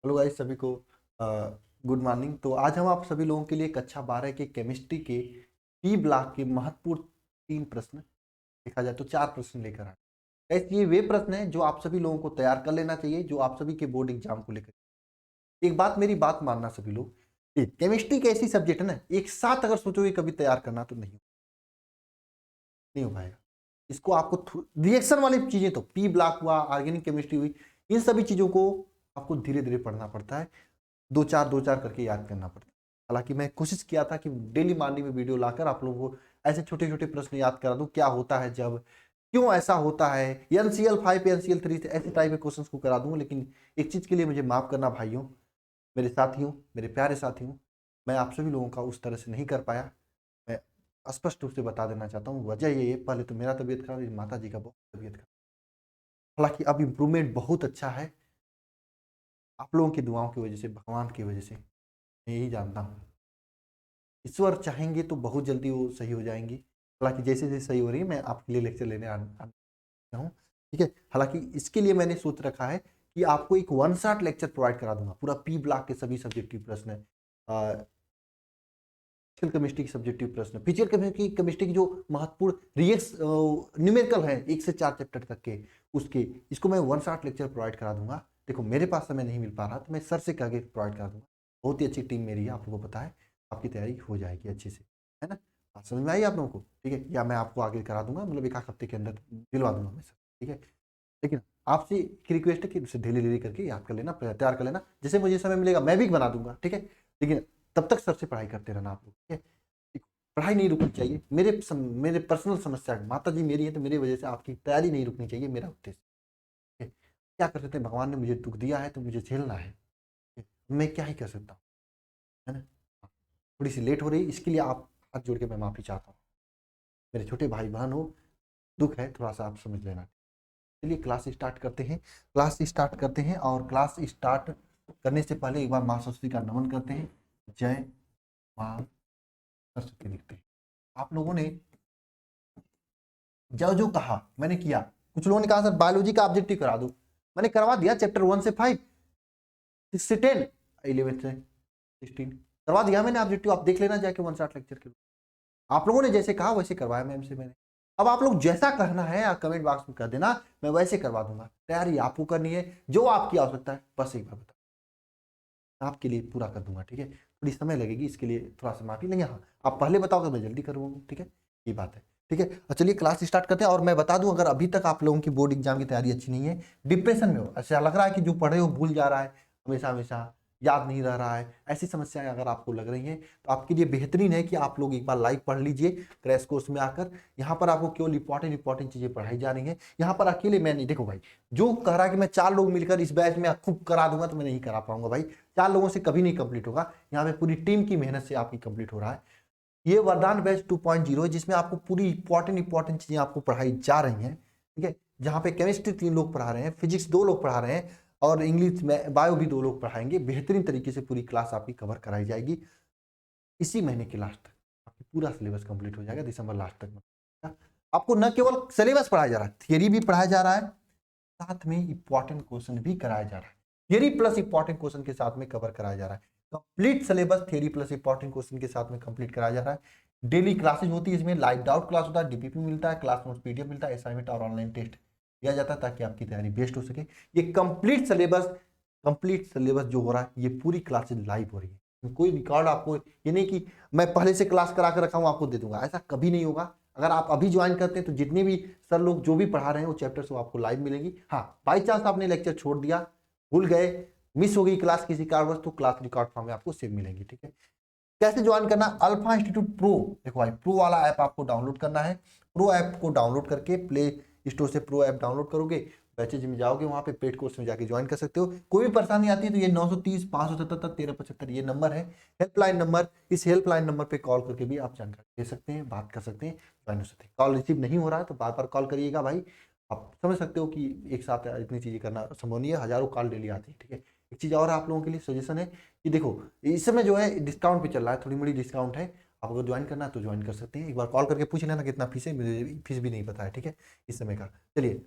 Hello guys, सभी को good morning. तो आज हम आप सभी लोगों के लिए कक्षा 12 के केमिस्ट्री के पी ब्लॉक के महत्वपूर्ण 3 प्रश्न, देखा जाए तो 4 प्रश्न लेकर आए। गाइस, ये वे प्रश्न हैं जो आप सभी लोगों को तैयार कर लेना चाहिए, जो आप सभी के बोर्ड एग्जाम को लेकर। एक बात, मेरी बात मानना सभी लोग, केमिस्ट्री की ऐसी सब्जेक्ट है ना, एक साथ अगर सोचोगे कभी तैयार करना तो नहीं हो पाएगा। इसको आपको रिएक्शन वाली चीजें, तो पी ब्लॉक हुआ, ऑर्गेनिक केमिस्ट्री हुई, इन सभी चीजों को आपको धीरे धीरे पढ़ना पड़ता है, दो चार करके याद करना पड़ता है। हालांकि मैं कोशिश किया था कि डेली मॉर्निंग में वीडियो लाकर आप लोगों को ऐसे छोटे छोटे प्रश्न याद करा दूं, क्या होता है जब, क्यों ऐसा होता है, NCl5 NCl3 से ऐसे टाइप के क्वेश्चंस को करा दूं। लेकिन एक चीज के लिए मुझे माफ करना भाइयों, मेरे साथियों, मेरे प्यारे साथियों, मैं आप सभी लोगों का उस तरह से नहीं कर पाया। मैं स्पष्ट रूप से बता देना चाहता हूँ, वजह ये है, पहले तो मेरा तबीयत खराब, माता जी का बहुत तबीयत खराब। हालांकि अब इम्प्रूवमेंट बहुत अच्छा है, आप लोगों की दुआओं की वजह से, भगवान की वजह से, मैं यही जानता हूँ। ईश्वर चाहेंगे तो बहुत जल्दी वो सही हो जाएंगी। हालांकि जैसे जैसे सही हो रही है, मैं आपके लिए लेक्चर लेने आना हूँ, ठीक है। हालांकि इसके लिए मैंने सोच रखा है कि आपको एक वन शॉट लेक्चर प्रोवाइड करा दूंगा, पूरा पी ब्लॉक के सभी सब्जेक्टिव प्रश्न है, फिजिकल केमिस्ट्री की सब्जेक्टिव प्रश्न, फिजिकल केमिस्ट्री की जो महत्वपूर्ण रिएक्स न्यूमेरिकल है 1 से 4 चैप्टर तक के, उसके इसको मैं वन शॉट लेक्चर प्रोवाइड करा दूंगा। देखो, मेरे पास समय नहीं मिल पा रहा तो मैं सर से कह के प्रोवाइड करा दूंगा। बहुत ही अच्छी टीम मेरी है, आप लोगों को पता है, आपकी तैयारी हो जाएगी अच्छे से, है ना। बात समझ में आई आप लोगों को? ठीक है, या मैं आपको आगे करा दूंगा, मतलब 1 आध हफ्ते के अंदर दिलवा दूंगा मैं सर, ठीक है। लेकिन आपसे एक रिक्वेस्ट है कि उसे धीरे धीरे करके याद कर लेना, तैयार कर लेना, जैसे मुझे समय मिलेगा मैं भी बना दूंगा, ठीक है। लेकिन तब तक सर से पढ़ाई करते रहना आप लोग, ठीक है। पढ़ाई नहीं रुकनी चाहिए, मेरे पर्सनल समस्या है, माता जी मेरी है तो मेरी वजह से आपकी तैयारी नहीं रुकनी चाहिए, मेरा उद्देश्य है। क्या कर सकते हैं, भगवान ने मुझे दुख दिया है तो मुझे झेलना है, मैं क्या ही कर सकता हूँ, है ना। थोड़ी सी लेट हो रही, इसके लिए आप हाथ जोड़ के मैं माफी चाहता हूँ, मेरे छोटे भाई बहन हो, दुख है, थोड़ा सा आप समझ लेना। चलिए क्लास स्टार्ट करते हैं, और क्लास स्टार्ट करने से पहले एक बार माँ सरस्वती का नमन करते हैं। जय माँ सरस्वती लिखते हैं। आप लोगों ने जो जो कहा मैंने किया। कुछ लोगों ने कहा सर बायोलॉजी का ऑब्जेक्टिव करा दो, मैंने करवा दिया, चैप्टर 1 से 5, 6 से 10, 11 से 16 करवा दिया मैंने ऑब्जेक्टिव, आप देख लेना जाके 1 शॉट लेक्चर के। आप लोगों ने जैसे कहा वैसे करवाया मैम से मैंने। अब आप लोग जैसा करना है कमेंट बॉक्स में कर देना, मैं वैसे करवा दूंगा। तैयारी आपको करनी है, जो आपकी आवश्यकता है बस एक बार बता, आपके लिए पूरा कर दूंगा, ठीक है। थोड़ी समय लगेगी, इसके लिए थोड़ा सा माफी लेंगे। हाँ, आप पहले बताओ तो मैं जल्दी करूँगा, ठीक है, ये बात है, ठीक है। और चलिए क्लास स्टार्ट करते हैं। और मैं बता दूं, अगर अभी तक आप लोगों की बोर्ड एग्जाम की तैयारी अच्छी नहीं है, डिप्रेशन में हो, ऐसा लग रहा है कि जो पढ़े हो भूल जा रहा है, हमेशा हमेशा याद नहीं रह रहा है, ऐसी समस्याएं अगर आपको लग रही हैं तो आपके लिए बेहतरीन है कि आप लोग एक बार लाइव पढ़ लीजिए क्रैश कोर्स में आकर। यहाँ पर आपको केवल इंपॉर्टेंट चीजें पढ़ाई जा रही हैं। यहाँ पर अकेले मैं नहीं, देखो भाई, जो कह रहा है कि मैं 4 लोग मिलकर इस बैच में खूब करा दूंगा, तो मैं नहीं करा पाऊंगा भाई। 4 लोगों से कभी नहीं कंप्लीट होगा, यहाँ पे पूरी टीम की मेहनत से आपकी कंप्लीट हो रहा है। ये वरदान बैच 2.0 है, जिसमें आपको पूरी इंपॉर्टेंट चीजें आपको पढ़ाई जा रही हैं, ठीक है। जहाँ पे केमिस्ट्री 3 लोग पढ़ा रहे हैं, फिजिक्स 2 लोग पढ़ा रहे हैं, और इंग्लिश में बायो भी 2 लोग पढ़ाएंगे। बेहतरीन तरीके से पूरी क्लास आपकी कवर कराई जाएगी। इसी महीने के लास्ट तक आपकी पूरा सिलेबस कंप्लीट हो जाएगा, दिसंबर लास्ट तक। आपको न केवल सिलेबस पढ़ाया जा रहा है, थियरी भी पढ़ाया जा रहा है, साथ में इंपॉर्टेंट क्वेश्चन भी कराया जा रहा है। थियरी प्लस इंपॉर्टेंट क्वेश्चन के साथ में कवर कराया जा रहा है। Complete syllabus theory plus important question के साथ में कंप्लीट कराया जा रहा है। डेली क्लासेज होती है, इसमें लाइव डाउट क्लास होता है, डीपीपी मिलता है, क्लास नोट्स पीडीएफ मिलता है, असाइनमेंट और ऑनलाइन टेस्ट दिया जाता है, ताकि आपकी तैयारी बेस्ट हो सके। ये कंप्लीट सिलेबस जो हो रहा है, ये पूरी क्लासेज लाइव हो रही है। कोई रिकॉर्ड आपको, ये नहीं कि मैं पहले से क्लास करा कर रखा हूं आपको दे दूंगा, ऐसा कभी नहीं होगा। अगर आप अभी ज्वाइन करते हैं तो जितने भी सर लोग जो भी पढ़ा रहे हैं वो चैप्टर्स वो आपको लाइव मिलेंगी। हाँ, बाई चांस आपने लेक्चर छोड़ दिया, भूल गए, मिस हो गई क्लास किसी कारणवश, तो क्लास रिकॉर्ड फॉर्म में आपको सेव मिलेंगी, ठीक है। कैसे ज्वाइन करना? अल्फा इंस्टीट्यूट प्रो, देखो भाई, प्रो वाला ऐप आपको डाउनलोड करना है। प्रो ऐप को डाउनलोड करके प्ले स्टोर से प्रो ऐप डाउनलोड करोगे, बैचेज में जाओगे, वहां पे पेड कोर्स में जाके ज्वाइन कर सकते हो। कोई भी परेशानी आती है तो ये 930 577 1375 ये नंबर है, हेल्पलाइन नंबर। इस हेल्पलाइन नंबर पे कॉल करके भी आप जानकारी दे सकते हैं, बात कर सकते हैं, ज्वाइन हो सकते हैं। कॉल रिसीव नहीं हो रहा है तो बार बार कॉल करिएगा भाई। आप समझ सकते हो कि एक साथ इतनी चीजें करना संभव नहीं है, हजारों कॉल डेली आती है, ठीक है। एक चीज और आप लोगों के लिए सजेशन है कि देखो, इस समय जो है डिस्काउंट पे चल रहा है, थोड़ी बड़ी डिस्काउंट है। आप अगर ज्वाइन करना है तो ज्वाइन कर सकते हैं, एक बार कॉल करके पूछ लेना कितना फीस है, मुझे फीस भी नहीं पता है, ठीक है, इस समय का। चलिए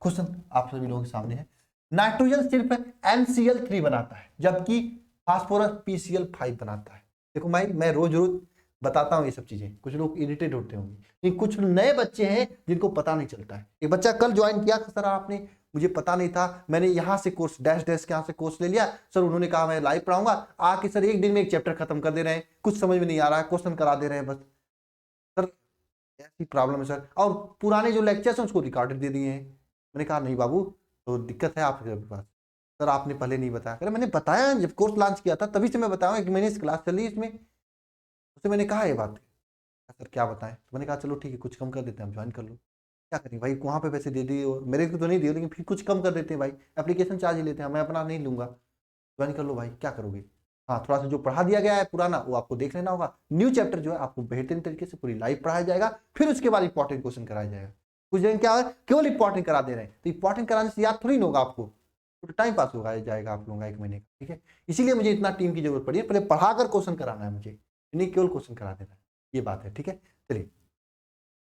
क्वेश्चन आप सभी लोगों के सामने है। नाइट्रोजन सिर्फ NCl3 बनाता है जबकि फास्फोरस PCl5 बनाता है। देखो भाई मैं रोज रोज बताता हूँ ये सब चीजें, कुछ लोग इरिटेट होते होंगे, लेकिन कुछ नए बच्चे हैं जिनको पता नहीं चलता है। एक बच्चा कल ज्वाइन किया सर आपने, मुझे पता नहीं था, मैंने यहाँ से कोर्स डैश डैश के यहाँ से कोर्स ले लिया सर, उन्होंने कहा मैं लाइव पढ़ाऊंगा, आके सर एक दिन में एक चैप्टर खत्म कर दे रहे हैं, कुछ समझ में नहीं आ रहा है, क्वेश्चन करा दे रहे हैं बस। सर ऐसी प्रॉब्लम है सर, और पुराने जो लेक्चर्स हैं उसको रिकॉर्डेड दे दिए हैं। मैंने कहा नहीं बाबू तो दिक्कत है आपके पास, सर आपने पहले नहीं बताया। अरे मैंने बताया, जब कोर्स लॉन्च किया था तभी से मैं बताया, एक महीने से क्लास चल रही है इसमें, उससे मैंने कहा ये बात। सर क्या बताएं, तो मैंने कहा चलो ठीक है कुछ कम कर देते हैं, हम ज्वाइन कर लो। क्या करें भाई, वहाँ पे पैसे दे दिए और मेरे को तो नहीं दिए, लेकिन फिर कुछ कम कर देते हैं भाई, एप्लीकेशन चार्ज ही लेते हैं, मैं अपना नहीं लूंगा, ज्वाइन कर लो भाई, क्या करोगे। हाँ थोड़ा सा जो पढ़ा दिया गया है पुराना वो आपको देख लेना होगा, न्यू चैप्टर जो है आपको बेहतरीन तरीके से पूरी लाइव पढ़ाया जाएगा, फिर उसके बाद इंपॉर्टेंट क्वेश्चन कराया जाएगा। कुछ दिन क्या है केवल इंपॉर्टेंट करा दे रहे हैं, तो इंपॉर्टेंट कराने से याद थोड़ी ना होगा आपको, तो टाइम पास होगा जाएगा आप लोगों का एक महीने का, ठीक है। इसीलिए मुझे इतना टीम की जरूरत पड़ी है, पहले पढ़ाकर क्वेश्चन कराना है मुझे, नहीं केवल क्वेश्चन करा देना है, ये बात है, ठीक है। चलिए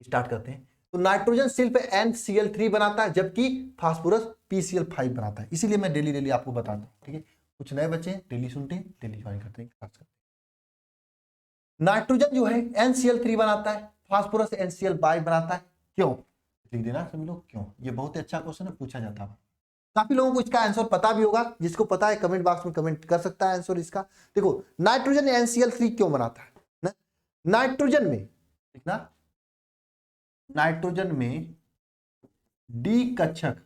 स्टार्ट करते हैं। तो नाइट्रोजन सिर्फ NCl3 बनाता है जबकि फास्फोरस PCl5 बनाता है, इसीलिए मैं डेली डेली आपको बताता हूँ, ठीक है। कुछ नए बच्चे डेली सुनते हैं, डेली ज्वाइन करते हैं, क्लास करते हैं। नाइट्रोजन जो है NCl3 बनाता है, फास्फोरस NCl5 बनाता है, क्यों लिख देना सभी लोग, क्यों, ये बहुत ही अच्छा क्वेश्चन है, पूछा जाता है। काफी लोगों को इसका आंसर पता भी होगा, जिसको पता है कमेंट बॉक्स में कमेंट कर सकता है आंसर इसका। देखो नाइट्रोजन NCl3 क्यों बनाता है ना? नाइट्रोजन में देखना, नाइट्रोजन में डी कक्षक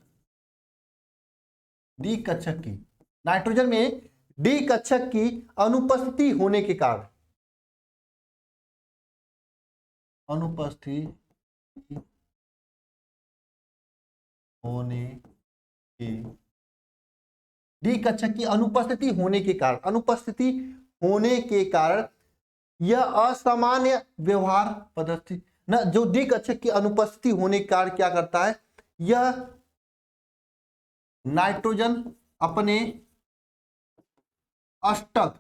की, नाइट्रोजन में डी कक्षक की अनुपस्थिति होने के कारण, डी कक्षक की अनुपस्थिति होने के कारण यह असामान्य व्यवहार प्रदर्शित न, जो डी कक्षक की अनुपस्थिति होने के कारण क्या करता है, यह नाइट्रोजन अपने अष्टक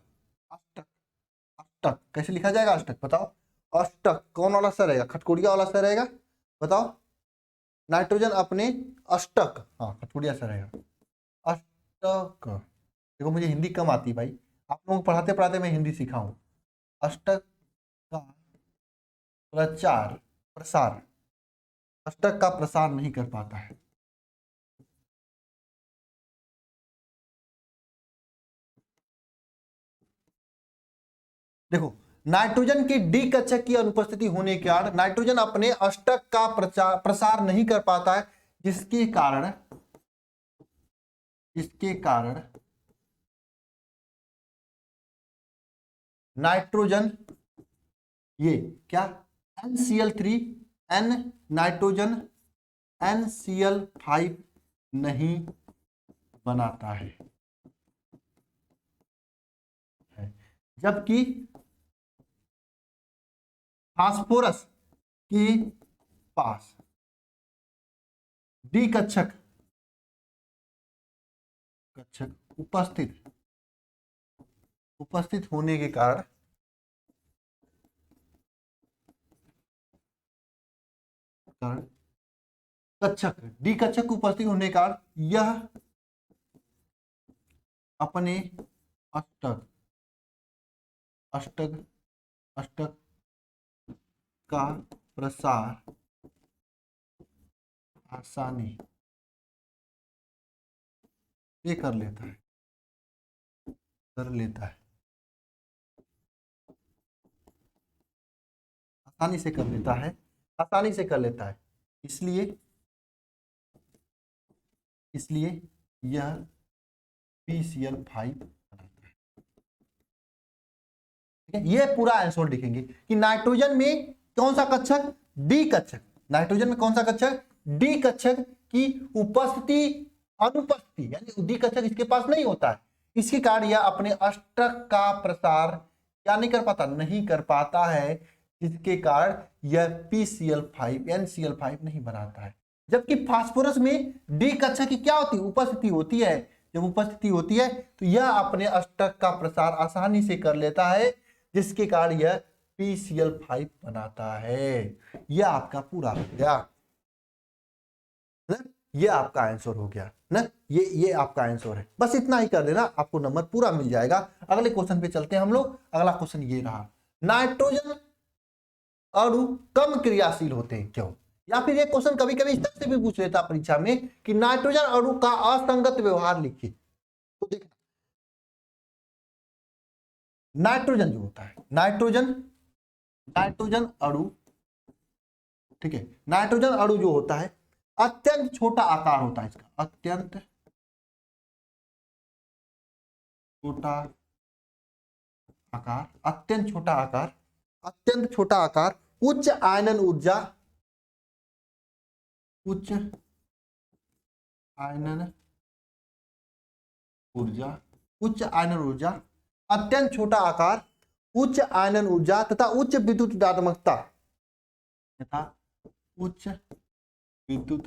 कैसे लिखा जाएगा अष्टक, बताओ। अष्टक कौन वाला सा रहेगा, खटकोड़िया वाला सा रहेगा, बताओ। नाइट्रोजन अपने अष्टक, हाँ खटकोड़िया सा रहेगा, अष्टक। देखो मुझे हिंदी कम आती भाई, आप लोगों को पढ़ाते पढ़ाते मैं हिंदी सीखा हूं। अष्टक का प्रसार, अष्टक का प्रसार नहीं कर पाता है। देखो नाइट्रोजन की डी कक्षक की अनुपस्थिति होने के कारण नाइट्रोजन अपने अष्टक का प्रसार नहीं कर पाता है, जिसके कारण नाइट्रोजन ये क्या NCl3 नाइट्रोजन NCl5 नहीं बनाता है, जबकि फास्फोरस के पास डी कक्षक उपस्थित होने के कारण डी कक्षक उपस्थित होने के कारण यह अपने अष्टक का प्रसार आसानी से कर लेता है, आसानी से कर लेता है, इसलिए यह PCl5 बनाता है, ठीक है। ये पूरा आंसर लिखेंगे कि नाइट्रोजन में कौन सा कक्षक, डी कक्षक, नाइट्रोजन में कौन सा कक्षक, डी कक्षक की अनुपस्थिति, यानी डी कक्षक इसके पास नहीं होता है, इसके कारण यह अपने अष्टक का प्रसार क्या नहीं कर पाता है, जिसके कारण यह PCl5 NCl5 नहीं बनाता है। जबकि फास्फोरस में डी कक्षक की क्या होती है, उपस्थिति होती है, जब उपस्थिति होती है तो यह अपने अष्टक का प्रसार आसानी से कर लेता है, जिसके कारण यह PCl5 बनाता है। यह आपका पूरा हो गया। ये आपका आंसर हो गया ना, ये आपका आंसर है। बस इतना ही कर देना, आपको नंबर पूरा मिल जाएगा। अगले क्वेश्चन पे चलते हैं हम लोग। अगला क्वेश्चन ये रहा, नाइट्रोजन अणु कम क्रियाशील होते हैं क्यों? या फिर ये क्वेश्चन कभी कभी इस तरह से भी पूछ लेता परीक्षा में कि नाइट्रोजन अणु का असंगत व्यवहार लिखिए। तो देखना, नाइट्रोजन जो होता है, नाइट्रोजन अणु, ठीक है, नाइट्रोजन अणु जो होता है अत्यंत छोटा आकार होता है इसका, अत्यंत छोटा आकार, अत्यंत छोटा आकार, अत्यंत छोटा आकार, उच्च आयनन ऊर्जा, उच्च आयनन ऊर्जा, उच्च आयनन ऊर्जा, अत्यंत छोटा आकार, उच्च आयनन ऊर्जा तथा उच्च विद्युत ऋणात्मकता, तथा उच्च विद्युत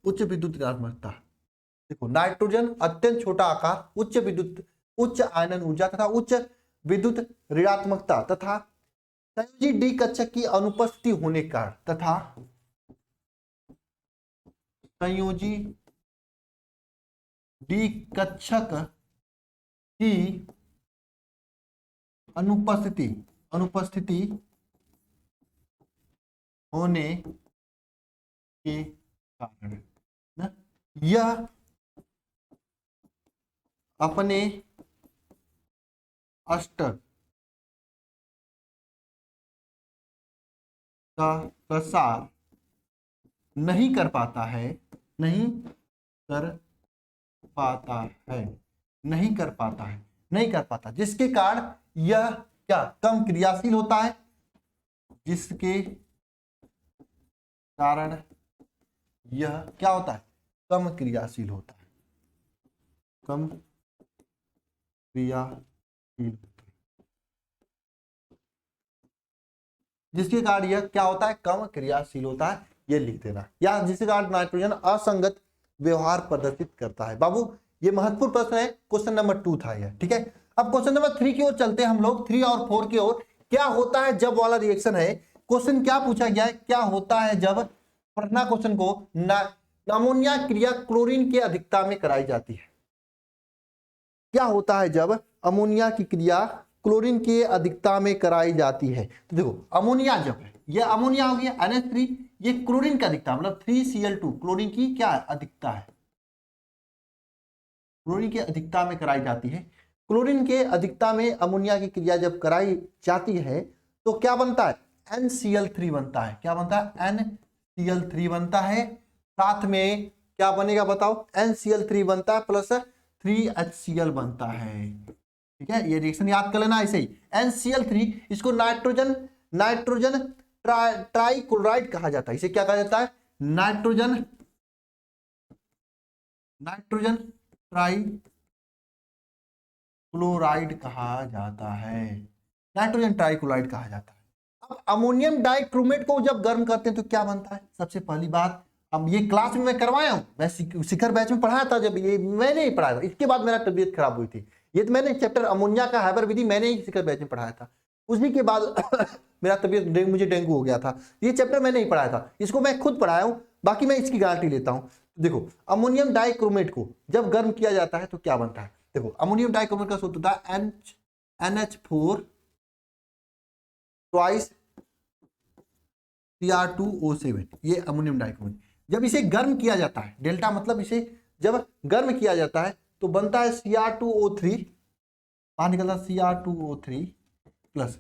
उच्च विद्युत ऋणात्मकता। देखो, नाइट्रोजन अत्यंत छोटा आकार, उच्च विद्युत, उच्च आयनन ऊर्जा तथा उच्च विद्युत ऋणात्मकता तथा संयोजी डी कक्षक की अनुपस्थिति होने का, तथा संयोजी डी कक्षक की अनुपस्थिति होने के कारण ना, यह अपने अस्तर का प्रसार नहीं कर पाता है, नहीं कर पाता, जिसके कारण यह क्या कम क्रियाशील होता है, जिसके कारण यह क्या होता है, कम क्रियाशील होता है, कम क्रियाशील, जिसके कारण यह क्या होता है, कम क्रियाशील होता है, ये लिख देना। या जिसके कारण नाइट्रोजन असंगत व्यवहार प्रदर्शित करता है। बाबू ये महत्वपूर्ण प्रश्न है, क्वेश्चन नंबर 2 था यह, ठीक है। अब क्वेश्चन नंबर 3 की ओर चलते हैं हम लोग, 3 और 4 की ओर। क्या होता है जब वाला रिएक्शन है, क्वेश्चन क्या पूछा गया है, क्या होता है जब, पढ़ना क्वेश्चन को, अमोनिया क्रिया क्लोरीन के अधिकता में कराई जाती है। क्या होता है जब अमोनिया की क्रिया क्लोरीन के अधिकता में कराई जाती है? तो देखो, अमोनिया जब है, ये अमोनिया हो गया NH3, ये क्लोरीन का अधिकता मतलब 3Cl2 क्लोरीन की क्या अधिकता है, क्लोरीन की अधिकता में कराई जाती है। क्लोरीन के अधिकता में अमोनिया की क्रिया जब कराई जाती है तो क्या बनता है, NCl3 बनता है। क्या बनता है, NCl3 बनता है। साथ में क्या बनेगा बताओ, NCl3 बनता है प्लस 3HCl बनता है, ठीक है। ये रिएक्शन याद कर लेना ऐसे ही, NCl3, इसको नाइट्रोजन ट्राइक्लोराइड कहा जाता है। इसे क्या कहा जाता है, नाइट्रोजन ट्राइक्लोराइड कहा जाता है, नाइट्रोजन ट्राइक्लोराइड कहा जाता है। अब अमोनियम डाइक्रोमेट को जब गर्म करते हैं तो क्या बनता है, सबसे पहली बात, अब ये क्लास में मैं करवाया हूं, मैं शिखर बैच में पढ़ाया था, जब ये मैंने ही पढ़ाया था, इसके बाद मेरा तबीयत खराब हुई थी। ये तो मैंने चैप्टर अमोनिया का हाइबर विधि मैंने ही शिखर बैच में पढ़ाया था, उसी के बाद मेरा तबीयत मुझे डेंगू हो गया था। ये चैप्टर मैंने ही पढ़ाया था, इसको मैं खुद पढ़ाया हूँ, बाकी मैं इसकी गारंटी लेता हूँ। देखो, अमोनियम डाइक्रोमेट को जब गर्म किया जाता है तो क्या बनता है, देखो अमोनियम डाइक्रोमेट का सूत्र होता है NH4 ट्वाइस Cr2O7, ये अमोनियम डाइक्रोमेट। जब इसे गर्म किया जाता है, डेल्टा मतलब इसे जब गर्म किया जाता है तो बनता है Cr2O3, बाहर निकलता है Cr2O3 plus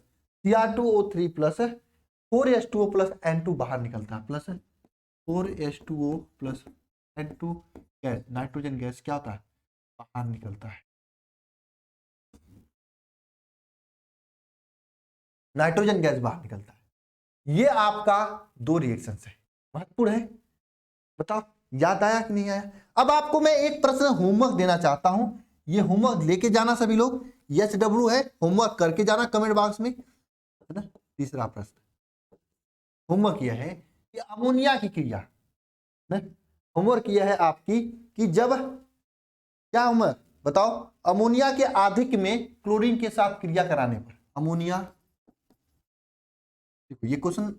4H2O plus N2 बाहर निकलता है, plus 4H2O plus N2 gas, nitrogen gas क्या होता है, बाहर निकलता है। नाइट्रोजन गैस बाहर निकलता है। ये आपका 2 रिएक्शन है, महत्वपूर्ण है। बताओ याद आया कि नहीं आया? अब आपको मैं एक प्रश्न होमवर्क देना चाहता हूं, ये होमवर्क लेके जाना सभी लोग, HW है, होमवर्क करके जाना कमेंट बॉक्स में, है ना। तीसरा प्रश्न होमवर्क यह है कि अमोनिया की क्रिया, होमवर्क यह है आपकी कि जब, क्या होमवर्क बताओ, अमोनिया के अधिक में क्लोरीन के साथ क्रिया कराने पर, अमोनिया देखो ये क्वेश्चन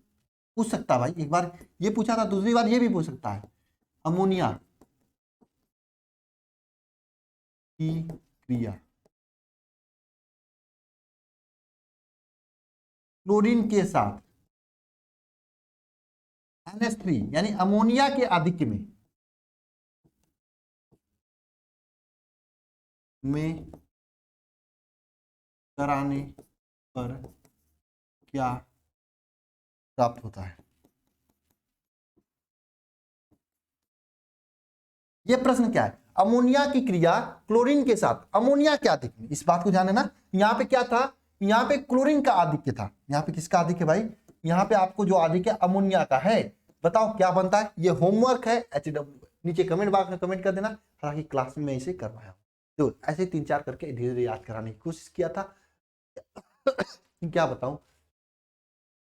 पूछ सकता है भाई, एक बार ये पूछा था, दूसरी बार ये भी पूछ सकता है। अमोनिया की क्रिया क्लोरीन के साथ NH3 यानी अमोनिया के आधिक्य में कराने पर क्या प्राप्त होता है। यह प्रश्न क्या है, अमोनिया की क्रिया क्लोरीन के साथ अमोनिया के आधिक्य में, इस बात को ध्यान देना। यहां पे क्या था, यहां पे क्लोरीन का आधिक्य था, यहां पे किसका आधिक्य भाई, यहां पे आपको जो आधिक्य अमोनिया का है। बताओ क्या बनता है, ये होमवर्क है HW, नीचे कमेंट बॉक्स में कमेंट कर देना। हालांकि क्लास में मैं इसे करवाया, तो ऐसे 3-4 करके धीरे धीरे याद कराने की कोशिश किया था। क्या बताऊं,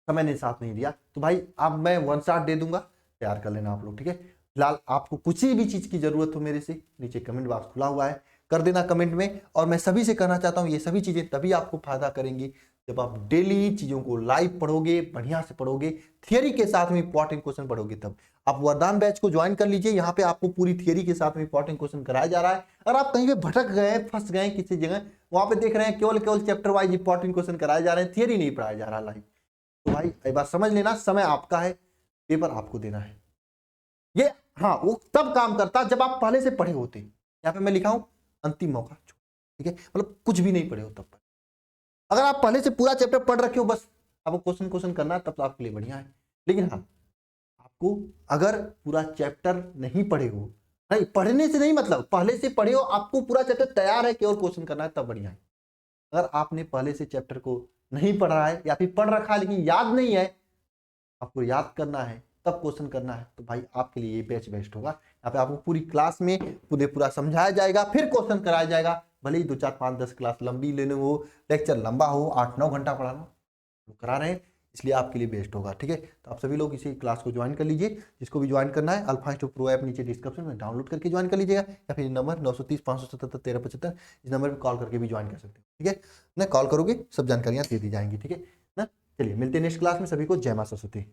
समय ने साथ नहीं दिया। तो भाई अब मैं 1 शॉट दे दूंगा, तैयार कर लेना आप लोग, ठीक है। फिलहाल आपको कुछ भी चीज की जरूरत हो मेरे से, नीचे कमेंट बॉक्स खुला हुआ है, कर देना कमेंट में। और मैं सभी से कहना चाहता हूं, ये सभी चीजें तभी आपको फायदा करेंगी जब आप डेली चीजों को लाइव पढ़ोगे, बढ़िया से पढ़ोगे, थियरी के साथ में इंपॉर्टेंट क्वेश्चन पढ़ोगे। तब आप वरदान बैच को ज्वाइन कर लीजिए, यहाँ पे आपको पूरी थियरी के साथ में इंपॉर्टेंट क्वेश्चन कराया जा रहा है। और आप कहीं पे भटक गए, फंस गए किसी जगह, वहां पे देख रहे हैं केवल चैप्टर वाइज इंपॉर्टेंट क्वेश्चन कराए जा रहे हैं, थियरी नहीं पढ़ाया जा रहा लाइव। तो भाई एक बार समझ लेना, समय आपका है, पेपर आपको देना है। ये हाँ वो तब काम करता जब आप पहले से पढ़े होते। यहाँ पे मैं लिखा हूं अंतिम मौका, ठीक है, मतलब कुछ भी नहीं पढ़े हो तब पर। अगर आप पहले से पूरा चैप्टर पढ़ रखे हो, बस आपको क्वेश्चन करना है, तब तो आपके लिए बढ़िया है। लेकिन हाँ, आपको अगर पूरा चैप्टर नहीं पढ़े हो, नहीं पढ़ने से नहीं मतलब पहले से पढ़े हो, आपको पूरा चैप्टर तैयार है, केवल क्वेश्चन करना है, तब बढ़िया है। अगर आपने पहले से चैप्टर को नहीं पढ़ा है या फिर पढ़ रखा है लेकिन याद नहीं है, आपको याद करना है तब क्वेश्चन करना है, तो भाई आपके लिए ये बैच बेस्ट होगा। यहाँ पे आपको पूरी क्लास में पूरा समझाया जाएगा, फिर क्वेश्चन कराया जाएगा। भले ही 2, 4, 5, 10 क्लास लंबी लेने हो, लेक्चर लंबा हो, 8-9 घंटा पढ़ाना करा रहे हैं, इसलिए आपके लिए बेस्ट होगा, ठीक है। तो आप सभी लोग इसी क्लास को ज्वाइन कर लीजिए। जिसको भी ज्वाइन करना है, अल्फा इंस्टीट्यूट प्रो ऐप नीचे डिस्क्रिप्शन में डाउनलोड करके ज्वाइन कर लीजिएगा, या फिर नंबर 930-577-1375 इस नंबर पर कॉल करके भी ज्वाइन कर सकते हैं, ठीक है ना। कॉल करोगे सब जानकारियां दे दी जाएंगी, ठीक है ना। चलिए मिलते हैं नेक्स्ट क्लास में, सभी को जय मां सरस्वती।